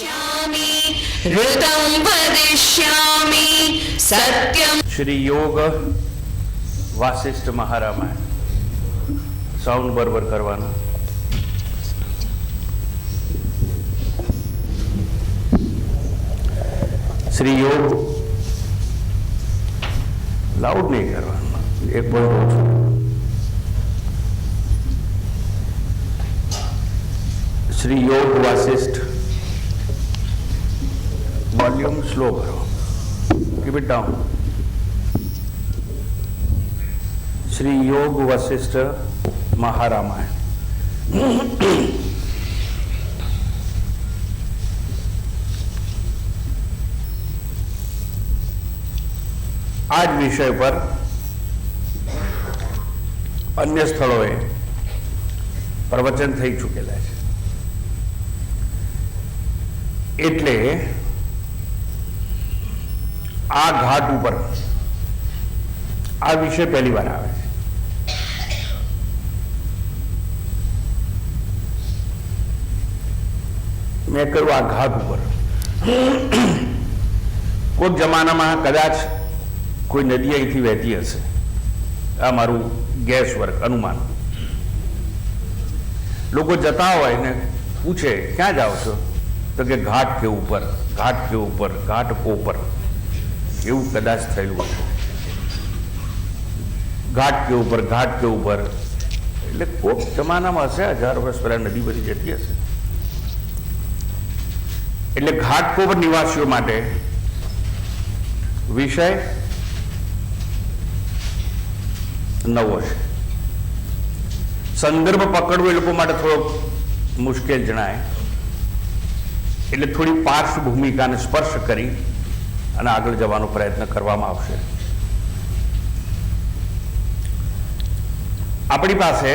ऋतं वदिष्यामि सत्यं। श्री योग वासिष्ठ महारामायण साउंड बराबर करवाना। श्री योग लाउड नहीं करवाना, एक बहुत श्री योग वासिष्ठ वॉल्यूम स्लो करो, कीप इट डाउन। श्री योग वशिष्ठ महारामायण। आज विषय पर अन्य स्थलोए प्रवचन थई चूकेला है, એટલે આ ઘાટ ઉપર આ વિષય પહેલી વાર આવે છે। મેં કહ્યું આ ઘાટ ઉપર કોઈક જમાનામાં કદાચ કોઈ નદી અહીંથી વહેતી હશે, આ મારું ગેસ વર્ક અનુમાન। લોકો જતા હોય ને પૂછે ક્યાં જાઓ છો, તો કે ઘાટ કે ઉપર, ઘાટ કે ઉપર, ઘાટ ઉપર, એવું કદાચ થયેલું હતું। ઘાટ કે ઉપર, ઘાટ કે ઉપર એટલે કોઈક જમાનામાં હશે, 1000 વર્ષ પહેલા નદી બધી જતી હશે। એટલે ઘાટ કોપર નિવાસીઓ માટે વિષય નવો છે। સંદર્ભ પકડવો એ લોકો માટે થોડો મુશ્કેલ જણાય, એટલે થોડી પાર્શ્વભૂમિકાને સ્પર્શ કરી અને આગળ જવાનો પ્રયત્ન કરવામાં આવશે। આપણી પાસે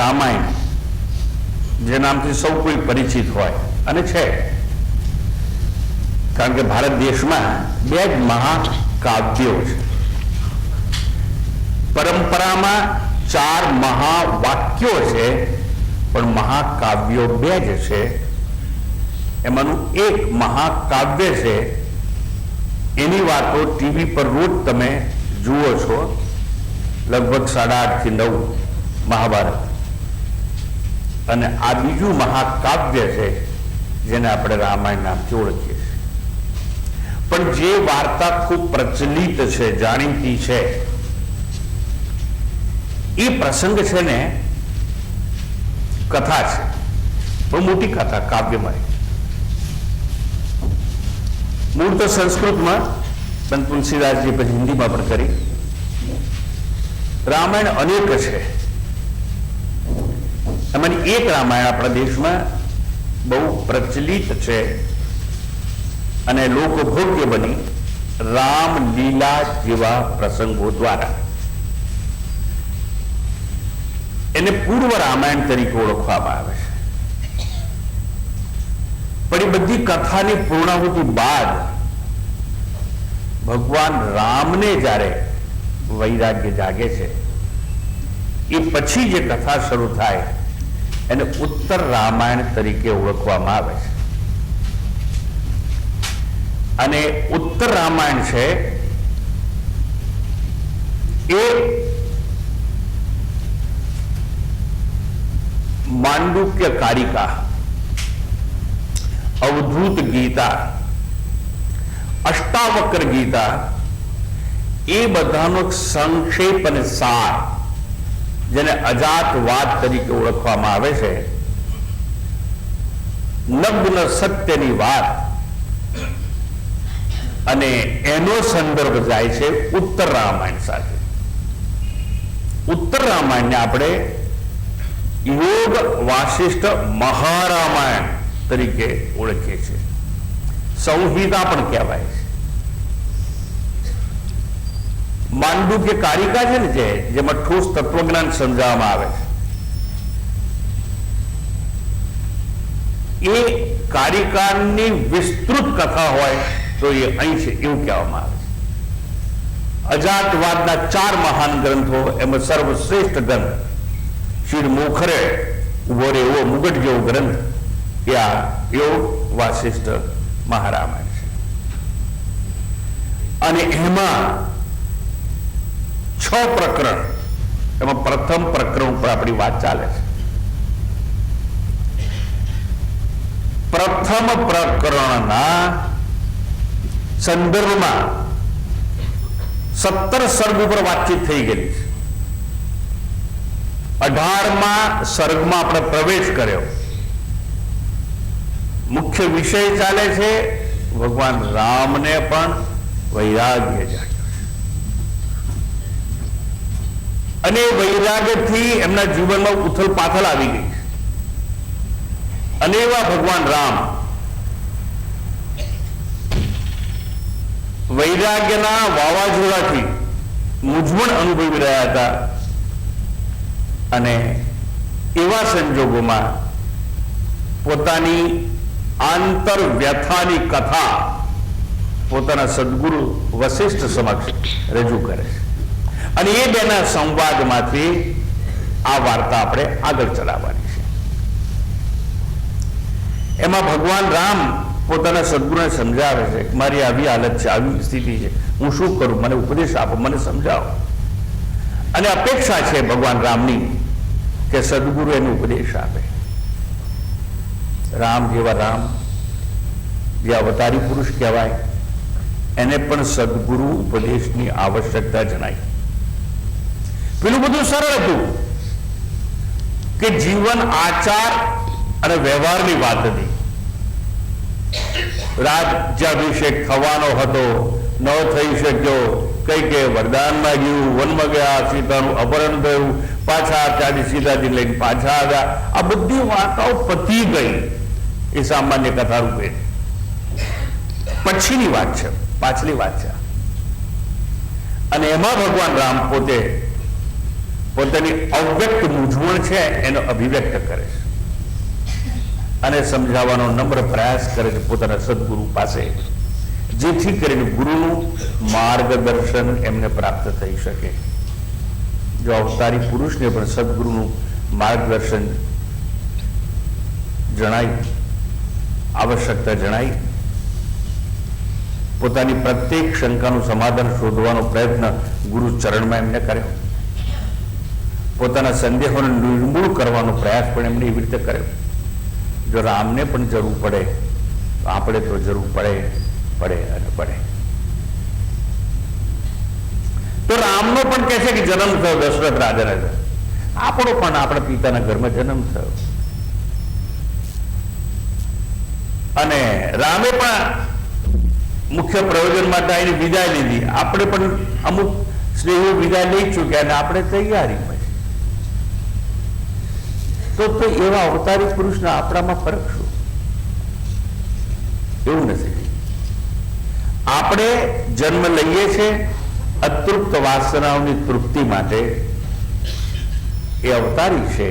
રામાયણ જે નામથી સૌ કોઈ પરિચિત હોય અને છે, કારણ કે ભારત દેશમાં 2 જ મહાકાવ્યો છે। પરંપરામાં 4 મહાવાક્યો છે, પણ મહાકાવ્યો 2 જ છે। એમાંનું એક મહાકાવ્ય છે, એની વાતો ટીવી પર રોજ તમે જુઓ છો, લગભગ 8.5 થી 9 મહાભારત। અને આ બીજું મહાકાવ્ય છે જેને આપણે રામાયણ નામથી ઓળખીએ છીએ। પણ જે વાર્તા ખૂબ પ્રચલિત છે, જાણીતી છે, એ પ્રસંગ છે ને કથા છે, પણ મોટી કથા કાવ્યમય। મૂળ તો સંસ્કૃતમાં, પણ તુલસીદાસજી પછી હિન્દીમાં પણ કરી। રામાયણ અનેક છે, એમાંની એક રામાયણ આપણા દેશમાં બહુ પ્રચલિત છે અને લોકભોગ્ય બની રામલીલા જેવા પ્રસંગો દ્વારા। એને પૂર્વ રામાયણ તરીકે ઓળખવામાં આવે છે। પણ એ બધી કથાની પૂર્ણાહુતિ બાદ ભગવાન રામને જ્યારે વૈરાગ્ય જાગે છે, એ પછી જે કથા શરૂ થાય એને ઉત્તર રામાયણ તરીકે ઓળખવામાં આવે છે। અને ઉત્તર રામાયણ છે એ માંડુક્ય કારિકા, અવધૂત ગીતા, અષ્ટાવક્ર ગીતા, એ બધાનો સંક્ષેપ અને સાર, જેને અજાતવાદ તરીકે ઓળખવામાં આવે છે, નગ્ન સત્યની વાત, અને એનો સંદર્ભ જાય છે ઉત્તર રામાયણ સાથે। ઉત્તર રામાયણને આપણે યોગ વાસિષ્ઠ મહારામાયણ તરીકે ઓળખીએ છીએ, સંહિતા પણ કહેવાય છે। માંડુક્ય કારિકા છે ને, જેમાં ઠોસ તત્વજ્ઞાન સમજાવવામાં આવે છે, એ કારિકાની વિસ્તૃત કથા હોય તો એ અહીં છે એવું કહેવામાં આવે છે। અજાતવાદના 4 મહાન ગ્રંથો, એમાં સર્વશ્રેષ્ઠ ગ્રંથ શ્રી મોખરે ઉભો રહે એવો મુગટ જેવો ગ્રંથ એ આ યોગ વાસિષ્ઠ મહારામાયણ છે. અને એમાં 6 પ્રકરણ, એમાં પ્રથમ પ્રકરણ ઉપર આપણી વાત ચાલે છે. પ્રથમ પ્રકરણના સંદર્ભમાં 17 સર્ગ ઉપર વાતચીત થઈ ગયેલી છે. 18મા સર્ગમાં આપણે પ્રવેશ કર્યો. મુખ્ય વિષય ચાલે છે ભગવાન રામને પણ વૈરાગ્ય જાગ્યો છે અને વૈરાગ્યથી એમના જીવનમાં ઉથલ પાથલ આવી ગઈ છે. અને એવા ભગવાન રામ વૈરાગ્યના વાવાઝોડાથી મૂંઝવણ અનુભવી રહ્યા હતા. અને એવા સંજોગોમાં પોતાની આંતર વ્યથાની કથા પોતાના સદગુરુ વશિષ્ઠ સમક્ષ રજૂ કરે છે. અને એ બેના સંવાદમાંથી આ વાર્તા આપણે આગળ ચલાવવાની છે. એમાં ભગવાન રામ પોતાના સદગુરુને સમજાવે છે કે મારી આવી હાલત છે, આવી સ્થિતિ છે, હું શું કરું, મને ઉપદેશ આપો, મને સમજાવો. અને અપેક્ષા છે ભગવાન રામની કે સદગુરુ એને ઉપદેશ આપે. રામ જેવા રામ, જે અવતારી પુરુષ કહેવાય, એને પણ સદગુરુ ઉપદેશની આવશ્યકતા જણાય. પેલું બધું સરળ હતું કે જીવન આચાર અને વ્યવહારની વાત હતી. રાજ્યાભિષેક થવાનો હતો, ન થઈ શક્યો, કઈ કે વરદાન માંગ્યું, વનમાં ગયા, સીતાનું અપહરણ થયું, પાછા ત્યાંથી સીતાજી લઈને પાછા આવ્યા. આ બધી વાર્તાઓ પતી ગઈ. એ સામાન્ય કથા રૂપે પછીની વાત છે, પાછલી વાત છે. અને એમાં ભગવાન રામ પોતે પોતાની અવ્યક્ત મૂંઝવણ છે એનો અભિવ્યક્ત કરે છે અને સમજાવવાનો નમ્ર પ્રયાસ કરે છે પોતાના સદગુરુ પાસે, જેથી કરીને ગુરુનું માર્ગદર્શન એમને પ્રાપ્ત થઈ શકે. જો અવતારી પુરુષને પણ સદગુરુનું માર્ગદર્શન જણાય, આવશ્યકતા જણાય, પોતાની પ્રત્યેક શંકાનું સમાધાન શોધવાનો પ્રયત્ન ગુરુ ચરણમાં એમને કર્યો. પોતાના સંદેહોને નિર્મૂળ કરવાનો પ્રયાસ પણ એમણે એવી રીતે કર્યો. જો રામને પણ જરૂર પડે તો આપણે તો જરૂર પડે અને પડે. તો રામનો પણ કહે છે કે જન્મ થયો દશરથ રાજાને, આપણો પણ આપણા પિતાના ઘરમાં જન્મ થયો. અને રામે પણ મુખ્ય પ્રયોજન માટે આની વિદાય લીધી. આપણે પણ અમુક સ્નેહો વિદાય લઈ ચૂક્યા અને આપણે તૈયારીમાં છે. તો એવા અવતારી પુરુષના આપણામાં ફરક શું? એવું નથી. આપણે જન્મ લઈએ છીએ અતૃપ્ત વાસનાઓની તૃપ્તિ માટે. એ અવતારી છે,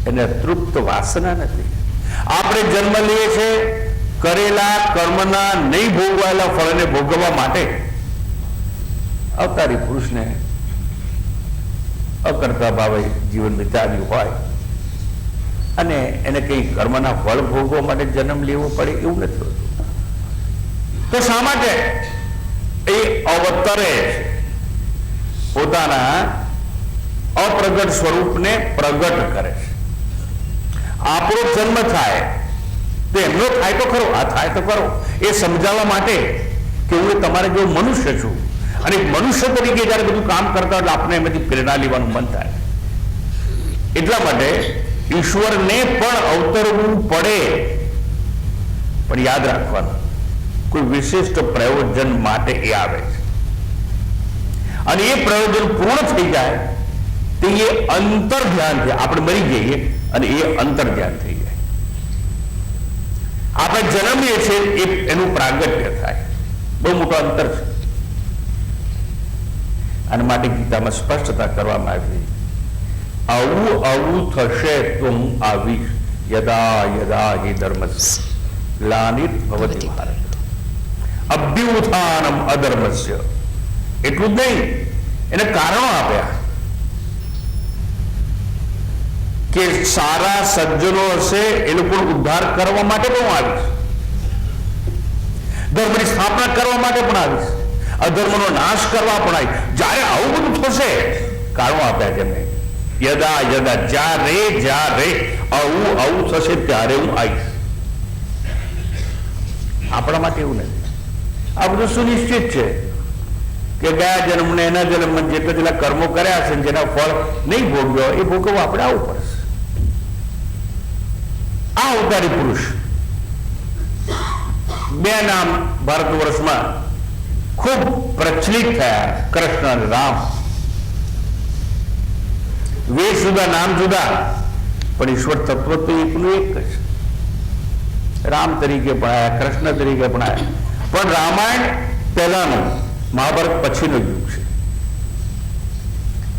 એને અતૃપ્ત વાસના નથી. આપણે જન્મ લઈએ છીએ કરેલા કર્મના નહીં ભોગવાયેલા ફળને ભોગવવા માટે. અવતારી પુરુષને અકર્તા ભાવે જીવન વિતાવ્યું હોય અને એને કઈ કર્મના ફળ ભોગવવા માટે જન્મ લેવો પડે એવું નથી હોતું. તો શા માટે એ અવતરે પોતાના અપ્રગટ સ્વરૂપને પ્રગટ કરે છે? આપણો જન્મ થાય તો એમનો થાય તો ખરો, આ થાય તો ખરો, એ સમજાવવા માટે કે હું તમારે જેવો મનુષ્ય છું અને મનુષ્ય તરીકે જયારે બધું કામ કરતા હોય આપણે એમાંથી પ્રેરણા લેવાનું મન થાય. એટલા માટે ઈશ્વરને પણ અવતરવું પડે, પણ યાદ રાખવાનું કોઈ વિશિષ્ટ પ્રયોજન માટે એ આવે છે. અને એ પ્રયોજન પૂર્ણ થઈ જાય તો એ અંતર ધ્યાન છે. આપણે મરી જઈએ અને એ અંતર ધ્યાન થઈ જાય. આપણે જન્મીએ છીએ એનું પ્રાગટ્ય થાય. બહુ મોટો અંતર છે. અને માટે ગીતામાં સ્પષ્ટતા કરવામાં આવી, આવું આવું થશે તો હું આવીશ, યદા યદા હિ ધર્મસ્ય ગ્લાનિર્ભવતિ ભારત અભ્યુત્થાનમ અધર્મસ્ય. એટલું જ નહીં, એને કારણો આપ્યા. કે સારા સજ્જનો હશે એ લોકો ઉદ્ધાર કરવા માટે પણ હું આવીશ, ધર્મની સ્થાપના કરવા માટે પણ આવીશ, અધર્મનો નાશ કરવા પણ આવીશ. જ્યારે આવું બધું થશે, કારણો આપ્યા છે મેં, યદા યદા, જ્યારે આવું થશે ત્યારે હું આવીશ. આપણા માટે એવું નથી. આ બધું સુનિશ્ચિત છે કે ગયા જન્મને એના જન્મમાં જેટલા કર્મો કર્યા છે જેના ફળ નહીં ભોગવ્યો એ ભોગવવા આપણે આવવું પડશે. આ અવતારી પુરુષ બે નામ ભારત વર્ષમાં ખૂબ પ્રચલિત થયા, કૃષ્ણ અને રામ. વેશ જુદા, નામ જુદા, પણ ઈશ્વર તત્વ તો એકનું એક જ. રામ તરીકે પણ આવ્યા, કૃષ્ણ તરીકે પણ આવ્યા. પણ રામાયણ પહેલાનું, મહાભારત પછીનો યુગ છે.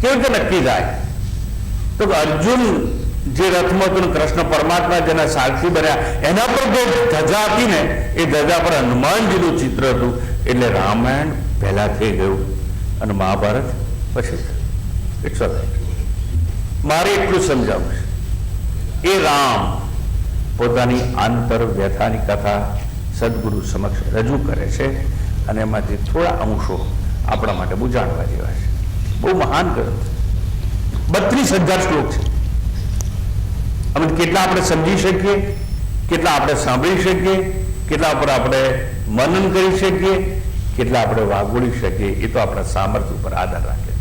કેવી રીતે નક્કી થાય? તો અર્જુન જે રથમાં હતું, કૃષ્ણ પરમાત્મા જેના સારથી બન્યા, એના પર જે ધજા હતી ને, એ ધજા પર હનુમાનજીનું ચિત્ર હતું. એટલે રામાયણ પહેલા થઈ ગયું અને મહાભારત પછી. It's all right. મારે એટલું સમજાવવું છે, એ રામ પોતાની આંતર વ્યથાની કથા સદગુરુ સમક્ષ રજૂ કરે છે અને એમાંથી થોડા અંશો આપણા માટે બહુ જાણવા જેવા છે. બહુ મહાન ગ્રંથ, 32,000 શ્લોક છે. અમે કેટલા આપણે સમજી શકીએ, કેટલા આપણે સાંભળી શકીએ, કેટલા પર આપણે મનન કરી શકીએ, કેટલા આપણે વાગોળી શકીએ, એ તો આપણા સામર્થ્ય ઉપર આધાર રાખે.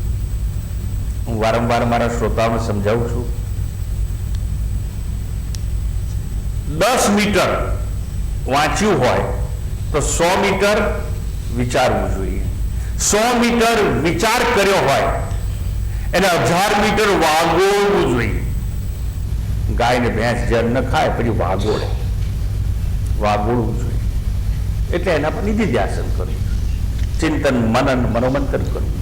હું વારંવાર મારા શ્રોતાઓને સમજાવું છું, 10 મીટર વાંચ્યું હોય તો 100 મીટર વિચારવું જોઈએ. 100 મીટર વિચાર કર્યો હોય એને 1000 મીટર વાગોળવું જોઈએ. ગાય ને ભેંસ જળ ન ખાય પછી વાગોળવું જોઈએ. એટલે એના પર નિધિ ધ્યાસન કરવું, ચિંતન મનન મનોમંથન કરવું.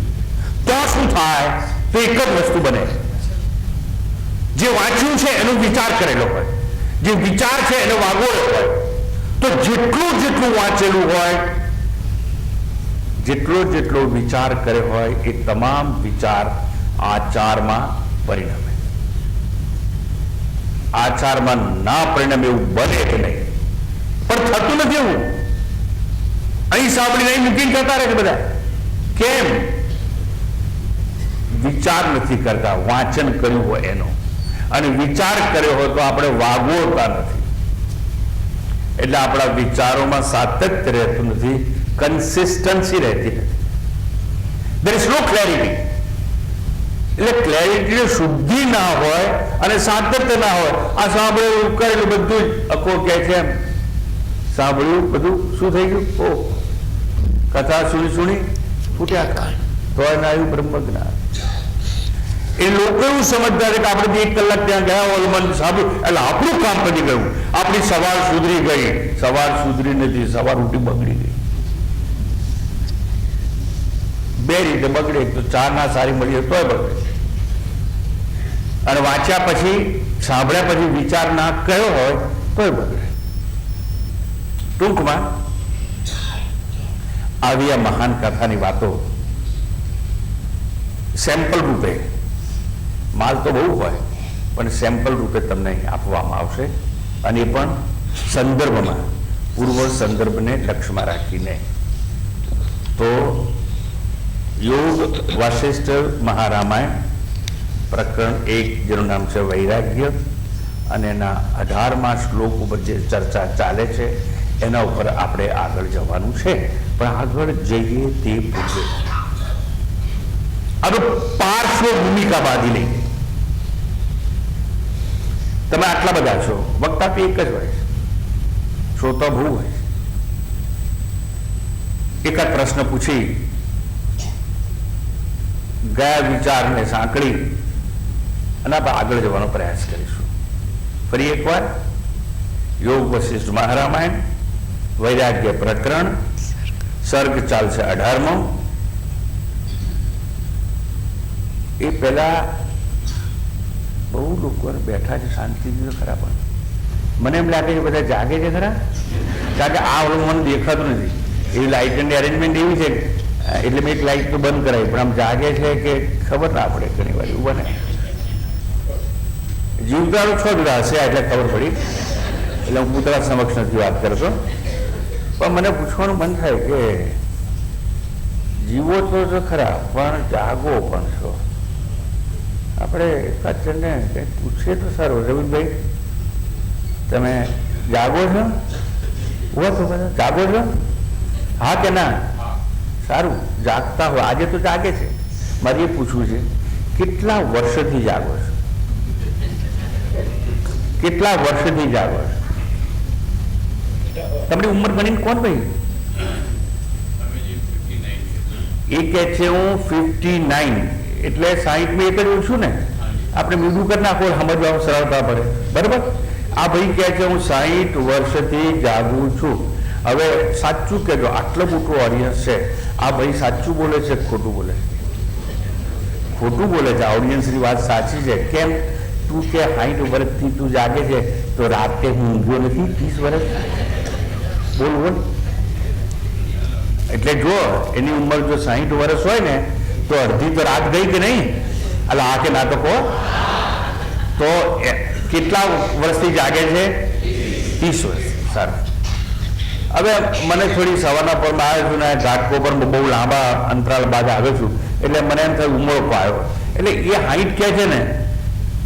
તો શું થાય? તો એક જ વસ્તુ બને, જે વાંચ્યું છે એનો વિચાર કરેલો હોય, જે વિચાર છે એને વાગોળ્યો હોય. તો જેટલું વાંચેલું હોય, જેટલો વિચાર કર્યો હોય, એ તમામ વિચાર આચારમાં પરિણમે. આચારમાં ના પરિણમે એવું બને કે નહીં, પણ થતું નથી. એવું અહીં સાંભળીને અહીં મૂકીને જતા રહે છે બધા. કેમ? વિચાર નથી કરતા. વાંચન કર્યું હોય એનો અને વિચાર કર્યો હોય તો આપણે વાગોળતા નથી. એટલે આપણા વિચારોમાં સાતત્ય રહેતું નથી, કન્સિસ્ટન્સી રહેતી નથી. there is no clarity. એટલે ક્લેરિટી, શુદ્ધિ ના હોય અને સાતત્ય ના હોય. આ સાંભળેલું કરેલું બધું જ અકો કહે છે એમ સાંભળ્યું બધું શું થઈ ગયું? ઓ કથા સુણી ફૂટ્યા કાન, તો ના આવ્યું બ્રહ્મ જ્ઞાન. એ લોકો એવું સમજતા છે કે આપણે 1 કલાક ત્યાં ગયા હોલમાં સાંભળ્યું એટલે આપણું કામ પતી ગયું, આપણી સવાર સુધરી ગઈ. સવાર સુધરી નથી, સવાર ઉઠી બગડી ગઈ. બે રીતે બગડે. તો ચા ના સારી મળી તોય બગડે, અને વાંચ્યા પછી, સાંભળ્યા પછી વિચાર ના કયો હોય તોય બગડે. ટૂંકમાં આવી આ મહાન કથાની વાતો સેમ્પલ રૂપે, માલ તો બહુ હોય પણ સેમ્પલ રૂપે તમને આપવામાં આવશે. અને એ પણ સંદર્ભમાં, પૂર્વ સંદર્ભને લક્ષ્યમાં રાખીને. તો યોગ વાસિષ્ઠ મહારામાયણ પ્રકરણ 1, જેનું નામ છે વૈરાગ્ય, અને એના 18મા શ્લોક ઉપર જે ચર્ચા ચાલે છે એના ઉપર આપણે આગળ જવાનું છે. પણ આગળ જઈએ તે પૂર્વે હવે પાર્શ્વ ભૂમિકા બાંધી લઈ. તમે આટલા બધા છો, વક્તા તો એક જ હોય, શ્રોતા બહુ હોય. એકાદ પ્રશ્ન પૂછી ગયા વિચારને સાંકળી અને આપણે આગળ જવાનો પ્રયાસ કરીશું. ફરી એકવાર યોગ વશિષ્ઠ મહારામાયણ વૈરાગ્ય પ્રકરણ, સર્ગ ચાલશે 18મો. એ પહેલા બહુ લોકો બેઠા છે શાંતિથી ખરા, પણ મને એમ લાગે છે બધા જાગે છે ખરા, કારણ કે આ મને દેખાતું નથી. એવી લાઇટની અરેન્જમેન્ટ એવી છે એટલે મેં એક લાઇટ તો બંધ કરાવી, પણ આમ જાગે છે કે ખબર ના પડે. ઘણી વાર એવું બને. જીવતારો છો જ હશે એટલે ખબર પડી, એટલે હું પૂતળા સમક્ષ નથી વાત કરતો. પણ મને પૂછવાનું મન થાય કે જીવો તો ખરા પણ જાગો પણ છો. આપણે એકાદને કંઈક પૂછીએ તો સારું. રવિભાઈ, તમે જાગો છો? ઉભા તો બધા જાગો છો? હા કે ના? સારું, જાગતા હોય. આજે તો જાગે છે. મારે એ પૂછવું છે, કેટલા વર્ષથી જાગો છો? કેટલા વર્ષથી જાગો છો? તમારી ઉંમર ગણીને કોણ ભાઈ? એ કહે છે હું 59, એટલે 60 એક જ છું ને. આપણે મીઠું કરી નાખો, સમજવામાં સરળતા પડે. બરાબર? આ ભાઈ કહે છે હું 60 વર્ષથી જાગું છું. હવે સાચું કહેજો, આટલો મોટો ઓડિયન્સ છે, આ ભાઈ સાચું બોલે છે ખોટું બોલે છે? ખોટું બોલે છે. ઓડિયન્સની વાત સાચી છે. કેમ? તું કે 60 વર્ષથી તું જાગે છે, તો રાતે હું ઊંઘ્યો નથી 30 વર્ષ? બોલ બોલ. એટલે જો એની ઉંમર જો 60 વર્ષ હોય ને, તો અડધી તો રાત ગઈ કે નહીં? એટલે આ કે ના તો કહો. તો કેટલા વર્ષથી જાગે છે? 30 વર્ષ. સારું. હવે મને થોડી સવારના પરમાં આવ્યો છું ને, ઘાટકો પર બહુ લાંબા અંતરાલ બાદ આવ્યો છું, એટલે મને એમ થાય ઉંમરો આવ્યો. એટલે એ 60 કહે છે ને,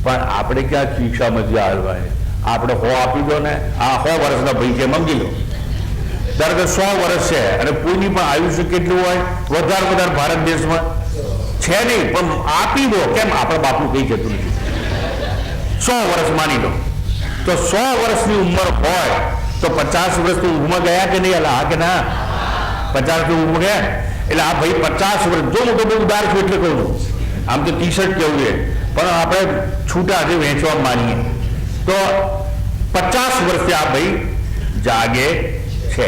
પણ આપણે ક્યાં શિક્ષામાં આવ્યા? આપણે 100 આપી દો ને. આ 100 વર્ષના ભાઈ છે, સમજી લો. ધારો કે 100 વર્ષ છે અને કોઈની પણ આયુષ્ય કેટલું હોય? વધારે ભારત દેશમાં છે નહીં, પણ આપી દો. કેમ? આપણા બાપનું કંઈ જતું નથી. 100 વર્ષ માની લો, તો 100 વર્ષની ઉંમર હોય તો 50 વર્ષ તો ઊંઘમાં ગયા કે નહીં? એટલે હા કે ના? 50 તો ઊંઘમાં ગયા. એટલે આ ભાઈ 50 વર્ષ, જો હું તો બહુ ઉદાર છું એટલે કહું છું. આમ તો ટી-શર્ટ કેવું છે, પણ આપણે છૂટા જે વેચવા માનીએ તો 50 વર્ષથી આ ભાઈ જાગે છે.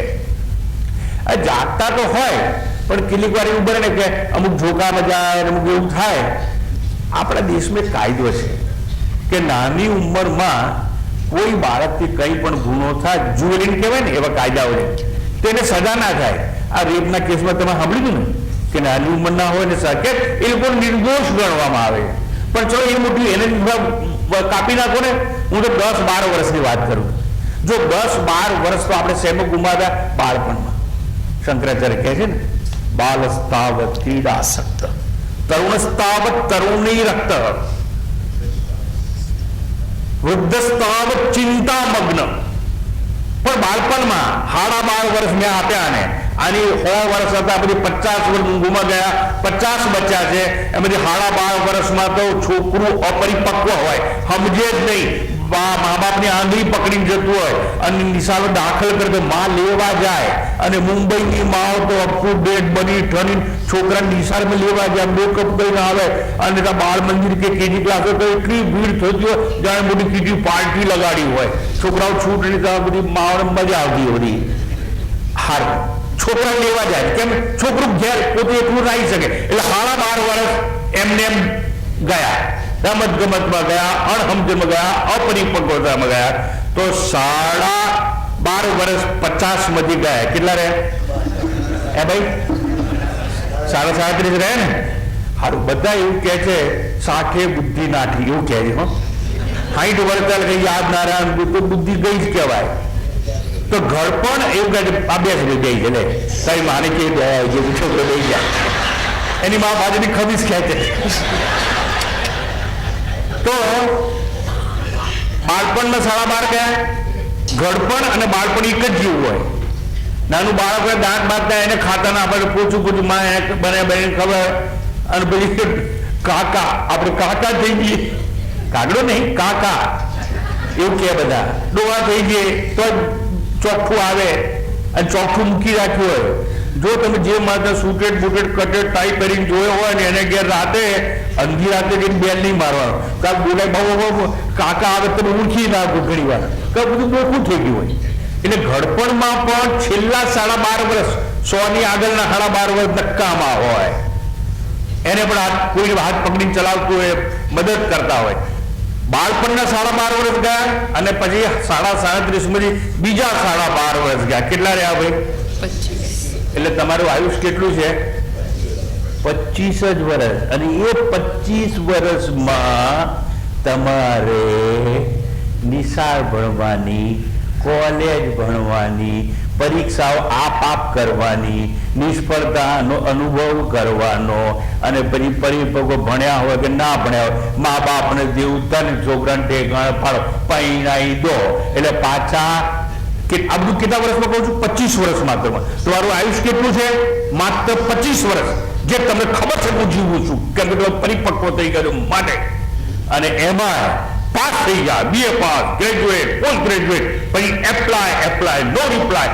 જાગતા તો હોય, પણ કેટલીક વાર એવું બને ને કે અમુક ઝોકામાં જાય, અમુક એવું થાય. આપણા દેશમાં કાયદો છે કે નાની ઉંમરમાં કોઈ બાળકથી કંઈ પણ ગુનો થાય, જુવેલીન કહેવાય ને, એવા કાયદાઓ છે, તેને સજા ના થાય. આ રેપના કેસમાં તમે સાંભળ્યું ને કે નાની ઉંમર ના હોય ને કે એ લોકો નિર્દોષ ગણવામાં આવે. પણ ચલો એ મોટી એને કાપી નાખો ને. હું તો 10-12 વર્ષની વાત કરું. જો 10-12 વર્ષ તો આપણે શેમાં ગુમાવ્યા? બાળપણમાં. શંકરાચાર્ય કહે છે ને, બાલસ્તાવત ક્રીડાસક્ત તરુણસ્તાવત તરુણી રક્ત વૃદ્ધસ્તાવત ચિંતામગ્ન. પણ બાળપણમાં 12.5 વર્ષ મેં આપ્યા ને, આની 100 વર્ષ હતા, બધી 50 વર્ષ ગુમા ગયા, 50 બચ્યા છે. એમાંથી 12.5 વર્ષમાં તો છોકરું અપરિપક્વ હોય, સમજે જ નહીં. મા બાપની આંગળી પકડીને જતું હોય અને નિશાળો દાખલ કરે તો માં લેવા જાય, અને મુંબઈની માઓ તો અપ ટુ ડેટ બની ઠની છોકરા નિશાળમાં લેવા જાય, મેકઅપ કરીને આવે, અને ત્યાં બાળ મંદિર કે કેજી ક્લાસો તો એટલી ભીડ થતી હોય જાણે મોટી કીટી પાર્ટી લગાડી હોય. છોકરાઓ છૂટ લીધા, બધી માઓને મજા આવતી હોય બધી. હાર છોકરા લેવા જાય. કેમ? છોકરું ઘેર પોતે એટલું રહી શકે. એટલે 12.5 વર્ષ એમને એમ ગયા, રમત ગમતમાં ગયા, અણસમજણમાં ગયા, અપરિપક્વતામાં ગયા. તો 12.5 વર્ષ 50 માંથી ગયા. કેટલા રહ્યા? એ ભાઈ 37 રહ્યા ને. સારું, બધા એવું કહે છે સાખે બુદ્ધિ નાઠી, એવું કહે છે. 60 વર્ષ ચાલે કઈ યાદ ના રહ્યા તો બુદ્ધિ ગઈ જ કહેવાય. તો ઘર પણ એવું કહે છે આ 2 સુધી ગઈ છે. લે તારી માને કે છોકરો દઈ જાય, એની મા બાજુની ખમીસ ખેંચે. તો બાળપણમાં 12.5 ગયા. ઘડપણ અને બાળપણ એક જ જેવું હોય. નાનું બાળક હોય, દાંત બાંધતા એને ખાતા ના આપણે પૂછું માં બને ખબર. અને પછી કાકા, આપણે કાકા થઈ ગઈએ, કાગડો નહીં કાકા એવું કે બધા. ડોળા થઈ ગયે તો ચોખ્ઠું આવે, અને ચોખ્ઠું મૂકી રાખ્યું હોય. જો તમે જે માતા સૂટેડ બુટેડ કટેડ ટાઈ કરીને જોયો હોય ને, એને ઘેર રાતે અંધી રાતે જઈને બેલ નહીં મારવાનો. કાંક બોલાય બહુ કાકા આવે તમે ઓળખી નાખો ઘણી વાર, કાંક બધું મોટું થઈ ગયું હોય. એટલે ઘડપણમાં પણ છેલ્લા 12.5 વર્ષ, 100ની આગળના 12.5 વર્ષ નક્કામાં હોય. એને પણ કોઈ હાથ પકડીને ચલાવતું હોય, મદદ કરતા હોય. બાળપણના 12.5 વર્ષ ગયા, અને પછી 37.5 માંથી બીજા 12.5 વર્ષ ગયા. કેટલા રહ્યા ભાઈ? 25. એટલે તમારું આયુષ કેટલું છે? 25 જ વર્ષ. અને એ 25 વર્ષમાં તમારે નિશાળ ભણવાની, કોલેજ ભણવાની, પરીક્ષાઓ આપ કરવાની, નિષ્ફળતાનો અનુભવ કરવાનો, અને પછી પરિપક્વ ભણ્યા હોય કે ના ભણ્યા હોય, મા બાપને જેવું તને છોકરાને ઠેકાણે ફાળો પૈણાઈ દો એટલે પાછા આ બધું કેટલા વર્ષમાં કહું છું? 25 વર્ષ માત્ર. તમારું આયુષ્ય કેટલું છે? માત્ર 25 વર્ષ. જે તમને ખબર છે હું જીવું છું કેમ કે પરિપક્વ થઈ ગયો માટે. અને એમાં પાસ થઈ ગયા, BA pass, graduate, post graduate, પછી એપ્લાય, નો રિપ્લાય,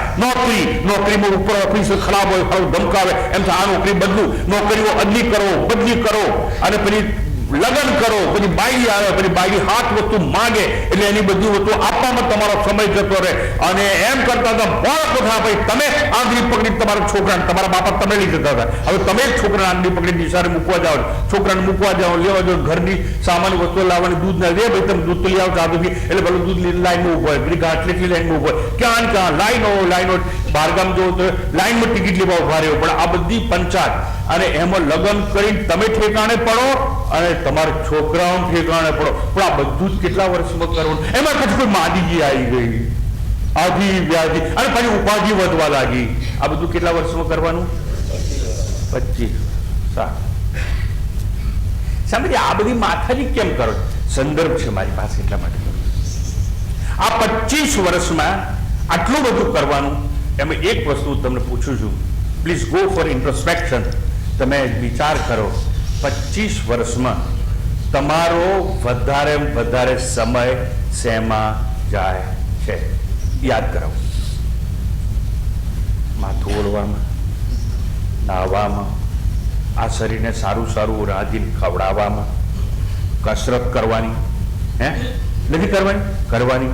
નોકરીમાં ઉપર ઓફિસર ખરાબ હોય, ખરાબ ધમકાવે, એમ આ નોકરી બદલું, નોકરીઓ બદલી કરો, અને પછી લગ્ન કરો, પછી બાઈ આવે, પછી બાઈ હાથ વસ્તુ માંગે એટલે એની બધી વસ્તુ આપવામાં તમારો સમય જતો રહે. અને એમ કરતા હતા બળ કોઠા ભાઈ તમે આંગળી પકડી તમારા છોકરાને, તમારા બાપા તમે લઈ જતા હતા, હવે તમે જ છોકરાને આંગળી પકડી નિશાળે મૂકવા જાઓ, છોકરાને મૂકવા જાઓ, લેવા જાઓ, ઘરની સામાન્ય વસ્તુઓ લાવવાની, દૂધ ના લે ભાઈ તમે દૂધ તો લઈ આવો ચાલુ એટલે પેલું દૂધ લાઈનમાં ઉભો હોય, પેલી ગાંઠલેટની લાઈનમાં ઉભો હોય, ક્યાં લાઈનો બહારગામ જવો તો લાઈનમાં ટિકિટ લેવા ઉભા રહ્યો. પણ આ બધી પંચાયત અને એમાં લગ્ન કરીને તમે ઠેકાણે પડો અને તમારા છોકરાઓ ઠેકાણે પડો. પણ આ બધું જ કેટલા વર્ષમાં કરવાનું? એમાં પછી કોઈ માદીજી આવી ગઈ, આધી વ્યાધી, અને પછી ઉપાધિ વધવા લાગી. આ બધું કેટલા વર્ષમાં કરવાનું? 25. સામે આ બધી માથાજી કેમ કરો? સંદર્ભ છે મારી પાસે એટલા માટે. આ 25 વર્ષમાં આટલું બધું કરવાનું. એમાં એક વસ્તુ તમને પૂછું છું, પ્લીઝ ગો ફોર ઇન્ટ્રોસ્પેક્શન. તમે વિચાર કરો 25 વર્ષમાં તમારો વધારે સમય શેમાં જાય છે? યાદ કરાવો. માથું ઓળવામાં, નાહવામાં, આ શરીરને સારું રાંધીને ખવડાવવામાં, કસરત કરવાની, નથી કરવાની.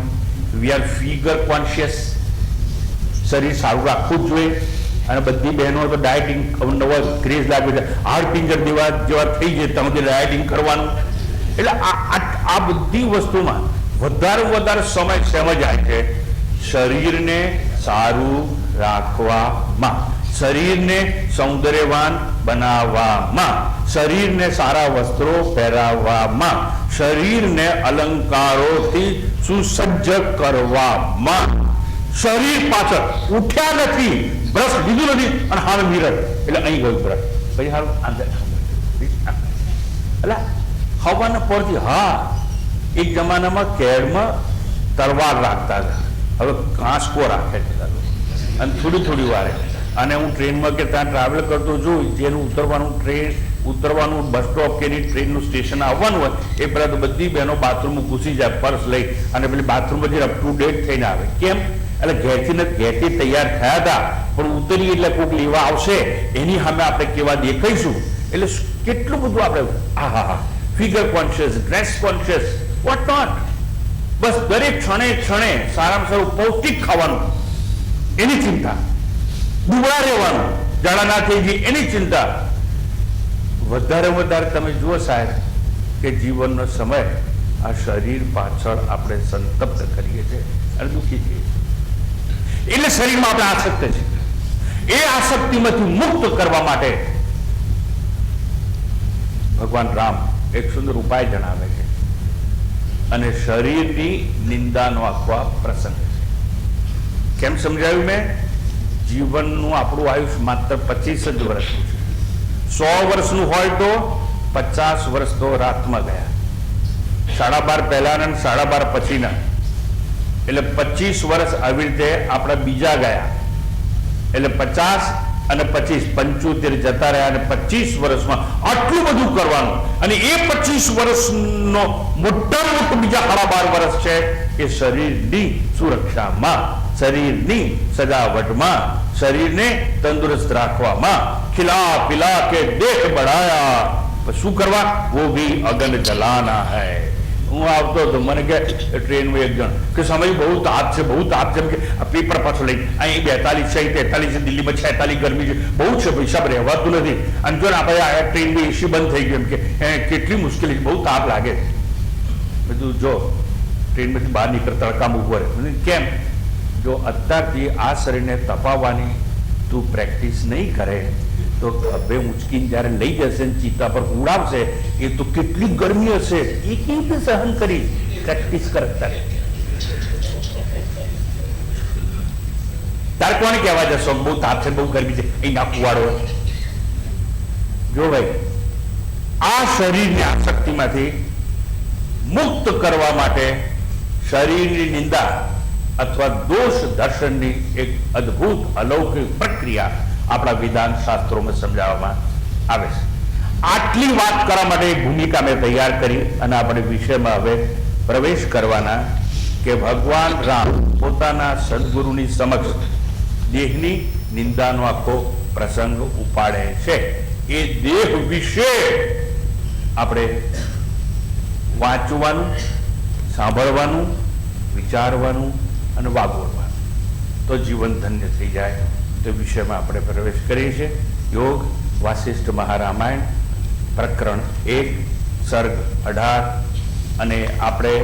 We are figure conscious. શરીર સારું રાખવું જ જોઈએ. અને બધી બહેનો તો ડાયટિંગ નવો ક્રેઝ લાગ્યો છે, હાડ પિંજર જેવા થઈ જાય તમે ડાયટિંગ કરવાનું. એટલે આ બધી વસ્તુમાં વધારે સમય શેમાં જાય છે? શરીરને સારું રાખવામાં, શરીરને સૌંદર્યવાન બનાવવામાં, શરીરને સારા વસ્ત્રો પહેરાવવામાં, શરીરને અલંકારોથી સુસજ્જ કરવામાં. શરીર પાછળ ઉઠ્યા નથી, બ્રશ લીધું નથી અને હાલ મિરર એટલે અહીં ગયું બ્રશ, પછી હાલ અંદર એટલે હવાના પરથી. હા, એક જમાનામાં કેળમાં તલવાર રાખતા હતા, હવે કાંસકો રાખે છે અને થોડી વારે. અને હું ટ્રેનમાં કે ત્યાં ટ્રાવેલ કરતો જોઉં, જેનું ઉતરવાનું બસ સ્ટોપ કે ટ્રેનનું સ્ટેશન આવવાનું હોય એ પહેલાં તો બધી બહેનો બાથરૂમમાં ઘૂસી જાય પર્સ લઈ, અને પેલી બાથરૂમમાં જે અપ ટુ ડેટ થઈને આવે. કેમ? એટલે ઘેરથી તૈયાર થયા હતા, પણ ઉતરી એટલે કોઈક લેવા આવશે એની સામે આપણે કેવા દેખાઈશું. એટલે કેટલું બધું આપણે figure conscious, dress conscious, what not. બસ દરેક ક્ષણે સારામાં સારું પૌષ્ટિક ખાવાનું એની ચિંતા, દુબળા રહેવાનું, જાડા ના થઈ જાય એની ચિંતા. વધારે તમે જુઓ સાહેબ કે જીવનનો સમય આ શરીર પાછળ આપણે સંતપ્ત કરીએ છીએ અને દુઃખી છીએ. એટલે શરીરમાં આપણે આસક્ત છે. એ આસક્તિમાંથી મુક્ત કરવા માટે ભગવાન રામ એક સુંદર ઉપાય જણાવે છે, અને શરીરની નિંદાનો આખો પ્રસંગ છે. કેમ સમજાવ્યું મેં? જીવનનું આપણું આયુષ્ય માત્ર 25 જ વર્ષનું છે. 100 વર્ષનું હોય તો 50 વર્ષ તો રાતમાં ગયા, 12.5 પહેલાના અને 12.5 પછીના, એટલે 25 વર્ષ આવી રીતે આપણા બીજા ગયા. એટલે 50 અને 25 75 જતા રહ્યા, અને 25 વર્ષમાં આટલું બધું કરવાનું. અને એ 25 વર્ષનો મોટામાં મોટું બીજા 12.5 વર્ષ છે એ શરીરની સુરક્ષામાં, શરીરની સજાવટમાં, શરીરને તંદુરસ્ત રાખવામાં. ખિલા પિલા કે દેહ બઢાયા. શું કરવા? વો ભી અગન જલાના હૈ. હું આવતો હતો, મને કે ટ્રેનમાં એક જણ કે સમય બહુ તાપ છે કે આ પેપર પાછું લઈ અહીં 42 છે, 43 છે, દિલ્હીમાં 46 ગરમી છે, બહુ છે પૈસા રહેવાતું નથી. અને જો આપણે આ ટ્રેનમાં એસી બંધ થઈ ગયું કે કેટલી મુશ્કેલી, બહુ તાપ લાગે. બધું જો ટ્રેનમાંથી બહાર નીકળ તડકામાં ઉભો રહે. કેમ? જો અત્યારથી આ શરીરને તપાવવાની તું પ્રેક્ટિસ નહીં કરે તો ખભે ઉંચકીને જ્યારે લઈ જશે ને ચિત્તા પર ઉડાવશે, એ તો કેટલી ગરમી હશે, એ કેવી રીતે સહન કરી? પ્રેક્ટિસ કરતા તારે કોને કહેવા જશો? બહુ તાપ છે, બહુ ગરમી છે, અહીં ના કુવાડો. જો ભાઈ, આ શરીરને આસક્તિમાંથી મુક્ત કરવા માટે શરીરની નિંદા અથવા દોષ દર્શનની એક અદ્ભુત અલૌકિક પ્રક્રિયા આપણા વિધાન શાસ્ત્રોમાં સમજાવવામાં આવે છે. આટલી વાત કરવા માટે એક ભૂમિકા મેં તૈયાર કરી અને આપણે વિષયમાં હવે પ્રવેશ કરવાના કે ભગવાન રામ પોતાના સદગુરુની સમક્ષ દેહની નિંદાનો આખો પ્રસંગ ઉપાડે છે. એ દેહ વિશે આપણે વાંચવાનું, સાંભળવાનું, વિચારવાનું અને વાગોળવાનું, તો જીવન ધન્ય થઈ જાય. તે વિષયમાં આપણે પ્રવેશ કરીએ છીએ. યોગ વાસિષ્ઠ મહારામાયણ પ્રકરણ 1 સર્ગ 18 અને આપણે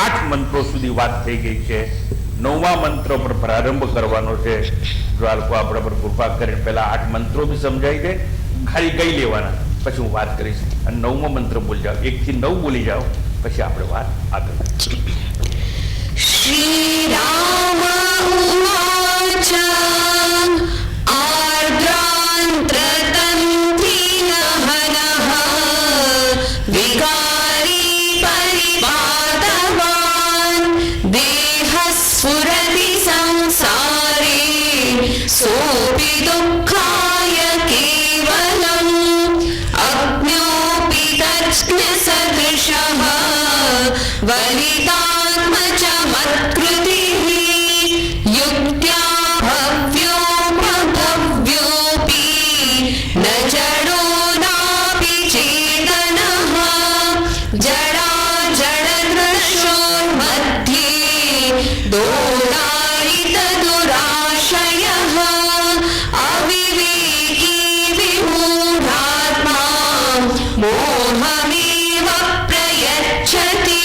8 મંત્રો સુધી વાત થઈ ગઈ છે. 9મા મંત્ર પર પ્રારંભ કરવાનો છે. જો આ લોકો આપણા પર કૃપા કરીને પહેલા 8 મંત્રો બી સમજાઈ જાય, ખાલી ગઈ લેવાના, પછી હું વાત કરીશ. અને 9મો મંત્ર બોલી જાઓ, 1 થી 9 બોલી જાઓ, પછી આપણે વાત આગળ કરીશું. શ્રી રામ ઉવાચ આર્દ્રાંત્રતંત્રીનહનઃ વિકારી પરિપાતવાન દેહસ્ફુરતિ સંસારે સોऽપि દુઃખાય કેવલમ અજ્ઞોऽપि તત્કૃસદૃશઃ વલિતાત્મચમત્કૃતિઃ યુક્ત્યા ભવ્યો પ્રભવ્યોऽપि ન જડો નાપि ચેતનઃ જડાજડદૃશોર્मध्ये દોલાયિતદુરાશયઃ અવિવેકી વિમૂઢાત્મા મોહમેવ પ્રયચ્છતિ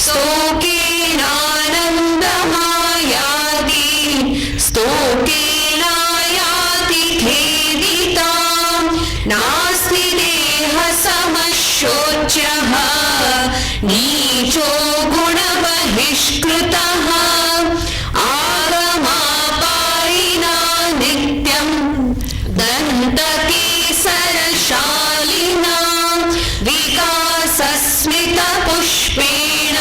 શોકેનાનંદમાયાતિ સ્તોકેનાયાતિ ખેદિતાં નાસ્તિ દેહ સમશોચ્યઃ નીચો ગુણબહિષ્કૃતઃ આગમાપાયિના નિત્યં દંતકેસરશાલિના વિકાસસ્મિતપુષ્પેણ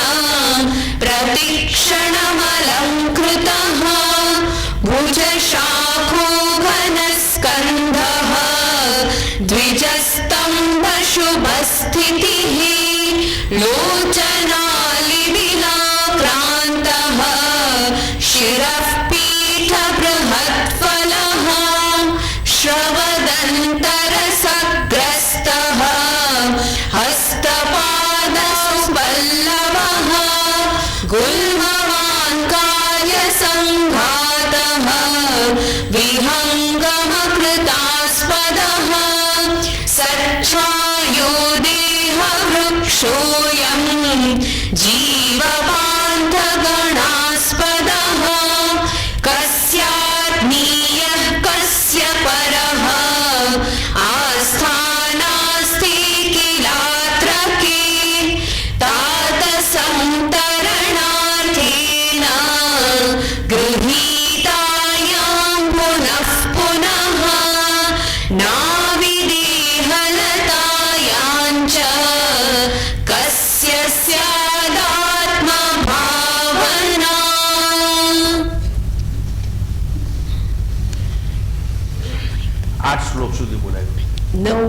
પ્રતિક્ષણમલંકૃતઃ ભુજશાખો ઘનસ્કન્ધઃ દ્વિજસ્તંભશુભસ્થિતિः લોચનાલિવિલાક્રાन्तः શિરઃ પીઠબૃહત્ફલः શ્રવદन्तરસગ્રस्तः હસ્તપાદસ્પલ્લવः ગુલ્મવાन् કાયસંઘાતः વિહંગમકૃતાસ્પદः સચ્છાયો દેહવૃક્ષોऽયં જીવપાન્થગણાસ્પદः કસ્યાત્મીયः કસ્ય પરઃ આસ્થાનાસ્તિ કિલાત્ર કે तात संतरणार्थेन गृहीतायां पुनः पुनः नाविदेहलतायां च कस्य स्यादात्मभावना. 8 શ્લોક સુધી બોલાયું. 9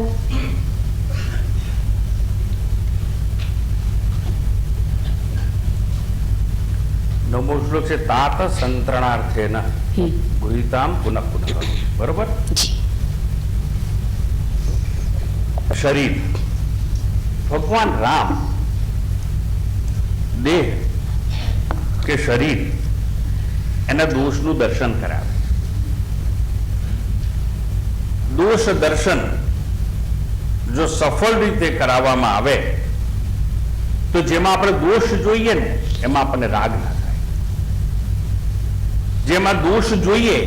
9મો શ્લોક છે તાત સંતરણાર્થેન ગૃહીતામ પુનઃ પુનઃ. બરોબર. શરીર, ભગવાન રામ દેહ કે શરીર એના દોષનું દર્શન કરાવે. દોષ દર્શન જો સફળ રીતે કરાવવામાં આવે તો જેમાં આપણે દોષ જોઈએ ને એમાં આપણને રાગ ના થાય. જેમાં દોષ જોઈએ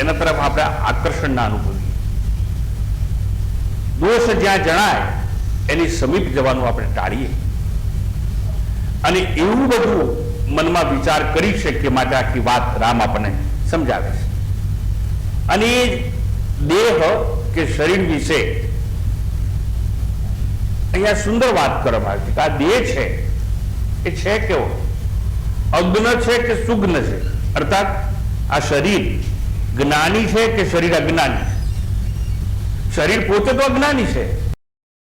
એના તરફ આપણે આકર્ષણ ના અનુભવીએ. દોષ જ્યાં જણાય એની સમીપ જવાનું આપણે ટાળીએ અને એવું બધું મનમાં વિચાર કરી શકીએ માટે આખી વાત રામ આપણને સમજાવે છે. અને એ દેહ કે શરીર વિશે અહીંયા સુંદર વાત કરવામાં આવી છે કે આ દેહ છે એ છે કેવો, અગ્ન છે કે સુગ્ન છે, અર્થાત આ શરીર જ્ઞાની છે કે શરીર અજ્ઞાની છે. શરીર પોતે તો અજ્ઞાની છે,